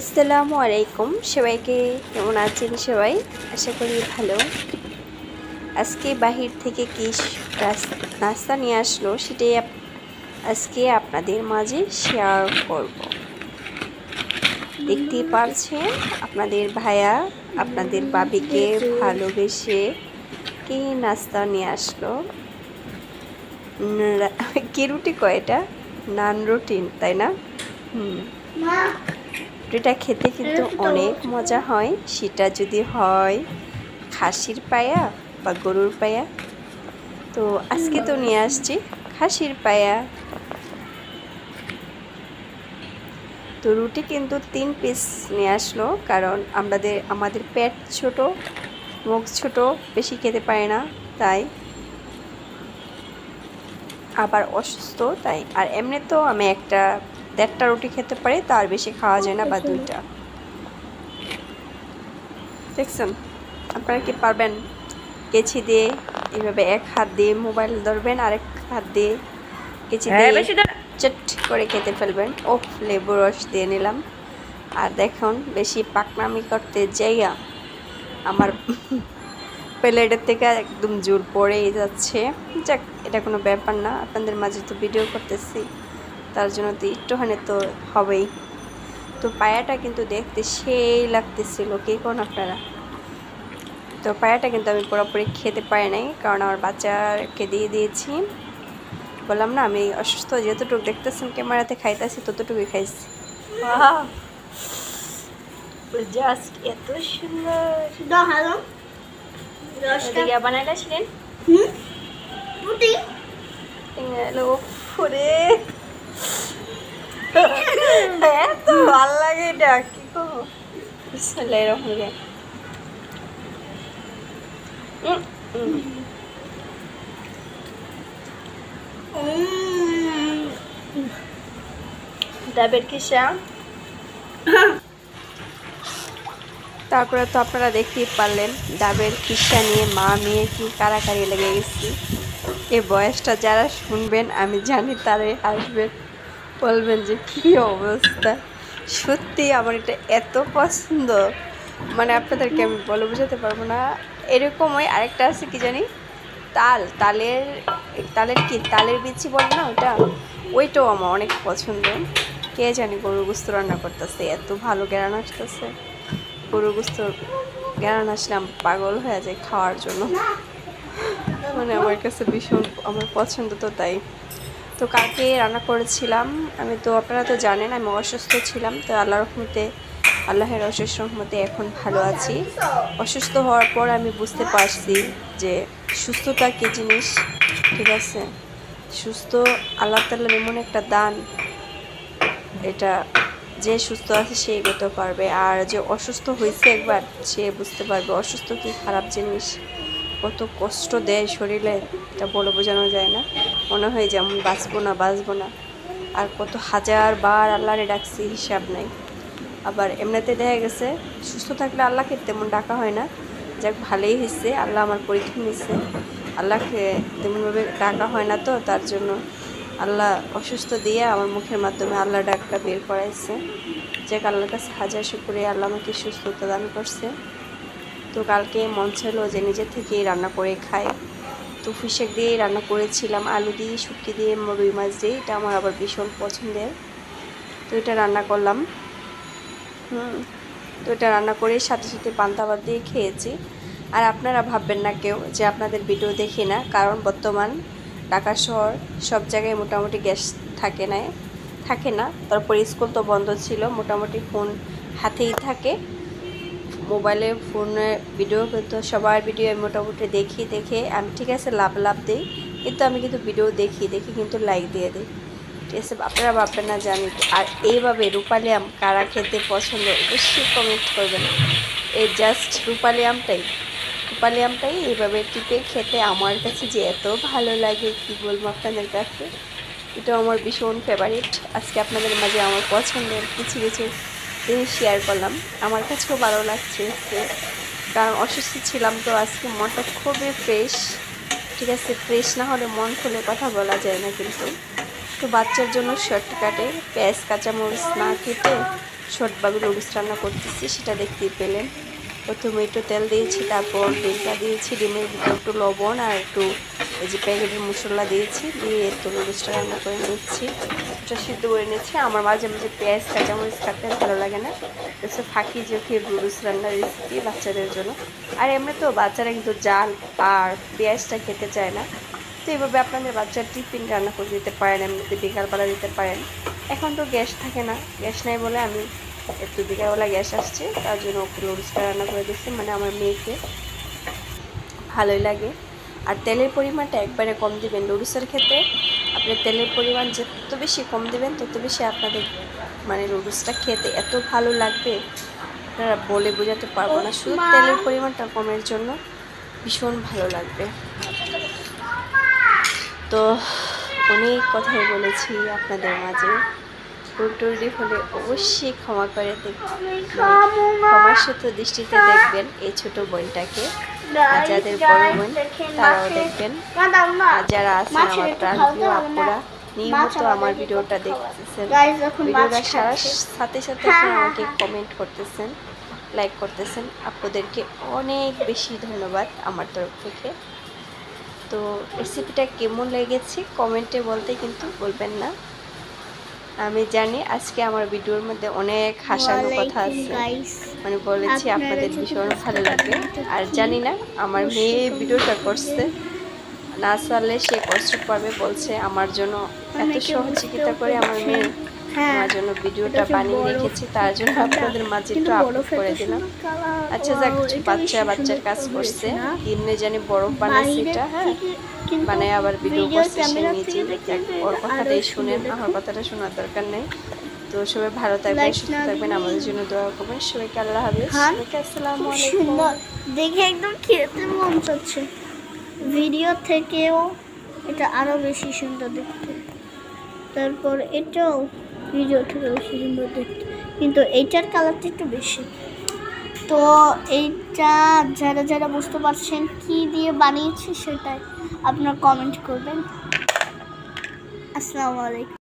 আসসালামু আলাইকুম সবাইকে, কেমন আছেন সবাই? আশা করি ভালো। আজকে বাহির থেকে কি নাস্তা নিয়ে আসলো সেটাই আজকে আপনাদের মাঝে শেয়ার করব। দেখতে পাচ্ছেন আপনাদের ভাইয়া আপনাদের বাবিকে ভালোবেসে কি নাস্তা নিয়ে আসলো। কি রুটি কয় এটা? নান রুটি, তাই না? রুটিটা খেতে কিন্তু অনেক মজা হয়, সেটা যদি হয় খাসির পায়া বা গরুর পায়া। তো আজকে তো নিয়ে আসছি খাসির পায়া। তো রুটি কিন্তু 3 পিস নিয়ে আসলো, কারণ আমাদের পেট ছোট, মুখ ছোট, বেশি খেতে পারে না, তাই আবার অসুস্থ তাই। আর এমনি তো আমি 1.5টা রুটি খেতে পারি, তার বেশি খাওয়া যায় না, বা 2টা। দেখছেন আপনারা কি পারবেন? কেচি দিয়ে এইভাবে এক হাত দিয়ে মোবাইল ধরবেন, আরেক হাত দিয়ে কেচি দিয়ে চট করে খেতে ফেলবেন। ও লেবু রস দিয়ে নিলাম। আর দেখুন বেশি পাকনামি করতে যাইয়া আমার প্লেটের থেকে একদম জোর পড়েই যাচ্ছে। যাক, এটা কোনো ব্যাপার না, আপনাদের মাঝে তো ভিডিও করতেছি, তার জন্য তো একটুখানি তো হবেই। তো পায়াটা কিন্তু দেখতে সেই লাগতেছিল, কে কোন আপনারা? তো পায়াটা কিন্তু আমি পুরোপুরি খেতে পারি নাই, কারণ আমার বাচ্চাকে দিয়ে দিয়েছি। বললাম না আমি অসুস্থ, যতটুকু দেখতেছেন ক্যামেরাতে খাইতেছি ততটুকুই খাইছি। জাস্ট এত সুন্দর বানাইছিলেন। এত ভাল লাগে এটা, কি করবো? এরকম ডাবের কিসা। তারপরে তো আপনারা দেখতেই পারলেন ডাবের কিসা নিয়ে মা মেয়ে কি কারাকারি লেগে গেছি। এই বয়সটা যারা শুনবেন আমি জানি তারাই হাসবেন, বলবেন যে কী অবস্থা। সত্যি আমার এটা এত পছন্দ, মানে আপনাদেরকে আমি বলে বোঝাতে পারবো না। এরকমই আরেকটা আছে কি জানি, তালের বিচি বলে না ওটা, ওইটাও আমার অনেক পছন্দ। কে জানি গরুর গোস্ত রান্না করতেছে, এত ভালো গ্যারান আসতেছে। গরুর গোস্ত গ্যারান আসলে আমি পাগল হয়ে যায় খাওয়ার জন্য, মানে আমার কাছে ভীষণ আমার পছন্দ, তো তাই। তো কালকে রান্না করেছিলাম আমি, তো আপনারা তো জানেন আমি অসুস্থ ছিলাম। তো আল্লাহের অশেষ রহমতে এখন ভালো আছি। অসুস্থ হওয়ার পর আমি বুঝতে পারছি যে সুস্থতা কী জিনিস, ঠিক আছে? সুস্থ আল্লাহ তাআলার এমন একটা দান, এটা যে সুস্থ আছে সে এগোতে পারবে, আর যে অসুস্থ হয়েছে একবার সে বুঝতে পারবে অসুস্থ কি খারাপ জিনিস, কত কষ্ট দেয় শরীরে, এটা বলে বোঝানো যায় না। মনে হয় যেমন বাঁচবো না, আর কত হাজার বার আল্লাহরে ডাকছি হিসাব নাই। আবার এমনিতে দেখা গেছে সুস্থ থাকলে আল্লাহকে তেমন ডাকা হয় না। যাক, ভালোই হয়েছে, আল্লাহ আমার পরীক্ষা নিচ্ছে। আল্লাহকে তেমনভাবে ডাকা হয় না, তো তার জন্য আল্লাহ অসুস্থ দিয়ে আমার মুখের মাধ্যমে আল্লাহ ডাকটা বের করাইছে। যাক, আল্লাহর কাছে হাজার শুকরিয়া, আল্লাহ আমাকে সুস্থতা দান করছে। তো কালকে মন ছিল যে নিজের থেকেই রান্না করে খাই। তো পুঁইশাক দিয়েই রান্না করেছিলাম, আলু দিয়ে, শুটকি দিয়ে, রুই মাছ দিয়ে, এটা আমার আবার ভীষণ পছন্দের। তো এটা রান্না করলাম। তো এটা রান্না করে সাথে সাথে পান্তা ভাত দিয়ে খেয়েছি। আর আপনারা ভাববেন না কেউ যে আপনাদের ভিডিও দেখি না, কারণ বর্তমান ঢাকা শহর সব জায়গায় মোটামুটি গ্যাস থাকে না। তারপরে স্কুল তো বন্ধ ছিল, মোটামুটি ফোন হাতেই থাকে, মোবাইলে ফোনে ভিডিও কিন্তু সবার ভিডিও আমি মোটামুটি দেখে আমি ঠিক আছে লাভ দিই, কিন্তু আমি কিন্তু ভিডিও দেখি কিন্তু লাইক দিয়ে দিই, ঠিক আছে? আপনারা ভাববেন না জানি। আর এইভাবে রূপালি আম কারা খেতে পছন্দ অবশ্যই কমেন্ট করবেন। এই জাস্ট রূপালি আমটাই এইভাবে টিপে খেতে আমার কাছে যে এত ভালো লাগে, কি বলবো আপনাদের কাছে, এটা আমার ভীষণ ফেভারিট। আজকে আপনাদের মাঝে আমার পছন্দের কিছু জিনিস শেয়ার করলাম, আমার কাছেও ভালো লাগছে, কারণ অসুস্থ ছিলাম। তো আজকে মনটা খুবই ফ্রেশ, ঠিক আছে? ফ্রেশ না হলে মন খুলে কথা বলা যায় না, কিন্তু তো বাচ্চার জন্য শর্টকাটে পেঁয়াজ কাঁচামরিচ না কেটে শর্টভাবে নুডলস রান্না করতেছি, সেটা দেখতেই পেলেন। প্রথমে একটু তেল দিয়েছি, তারপর ডিমটা দিয়েছি, ডিমের ভিতরে একটু লবণ আর একটু এই যে প্যাকেটের মশলা দিয়েছি, দিয়ে একটু নুডলসটা রান্না করে নিচ্ছি, ওটা সিদ্ধ করে নিচ্ছি। আমার মাঝে মাঝে পেঁয়াজ কাঁচামরিচ কাটতে ভালো লাগে না, তো ফাঁকি চোখে নুডলস রান্নার রেসিপি বাচ্চাদের জন্য। আর এমনি তো বাচ্চারা কিন্তু জাল আর পেঁয়াজটা খেতে চায় না, তো এইভাবে আপনাদের বাচ্চার টিফিন রান্না করে দিতে পারেন, এমনিতে বিকালবেলা দিতে পারেন। এখন তো গ্যাস থাকে না, গ্যাস নাই বলে আমি একটু বিকালবেলা গ্যাস আসছে, তার জন্য ওকে নুডলসটা রান্না করে দিচ্ছি, মানে আমার মেয়েকে ভালোই লাগে। আর তেলের পরিমাণটা একবারে কম দিবেন নুডলসের ক্ষেত্রে। আপনি তেলের পরিমাণ যত বেশি কম দিবেন তত বেশি আপনাদের মানে নুডলসটা খেতে এত ভালো লাগবে, আপনারা বলে বোঝাতে পারবো না। শুধু তেলের পরিমাণটা কমের জন্য ভীষণ ভালো লাগবে। তো অনেক কথাই বলেছি আপনাদের মাঝে, ভুল হলে অবশ্যই ক্ষমা করে দেখবেন, ক্ষমার সাথে দৃষ্টিতে দেখবেন এই ছোট বোনটাকে। আর যাদের বড় বোন তারাও দেখবেন, আর যারা আছেন আমার প্রাণপ্রিয় আপুরা নিয়মিত আমার ভিডিওটা দেখতেছেন, ভিডিওটা সারার সাথে সাথে আমাকে কমেন্ট করতেছেন, লাইক করতেছেন, আপনাদেরকে অনেক বেশি ধন্যবাদ আমার তরফ থেকে। তো রেসিপিটা কেমন লেগেছে কমেন্টে বলতে কিন্তু বলবেন না। আমি জানি আজকে আমার ভিডিওর মধ্যে অনেক হাসানোর কথা আছে, মানে বলেছি আপনাদের ভীষণ ভালো লাগবে। আর জানি না আমার মেয়ে ভিডিওটা করছে না চালে সে কষ্ট পাবে, বলছে আমার জন্য এত সহযোগিতা করে আমার মেয়ে আমার জন্য ভিডিওটা বানিয়ে রেখেছি, তার জন্য আপনাদের মাঝে একটু আপলোড করে দিলাম। আচ্ছা যাক, বাচ্চার কাজ করছে, কিনে জানি বরফ বানাইছে এটা, হ্যাঁ বানায় আবার ভিডিও করছে সে নিজে। ওর কথাটাই শুনেন, আমার কথাটা শোনার দরকার নেই। তো সবাই ভালো থাকবেন, সুস্থ থাকবেন, আমাদের জন্য দোয়া করবেন। সবাইকে আল্লাহ হাফেজ, সবাইকে আসসালামু আলাইকুম। দেখে একদম খেতে মন চাচ্ছে, ভিডিও থেকেও এটা আরো বেশি সুন্দর দেখতে, তারপর এটাও ভিডিও থেকে বেশি সুন্দর দেখতে, কিন্তু এইটার কালারটা একটু বেশি। তো এইটা যারা যারা বুঝতে পারছেন কি দিয়ে বানিয়েছি সেটাই আপনারা কমেন্ট করবেন। আসসালামু আলাইকুম।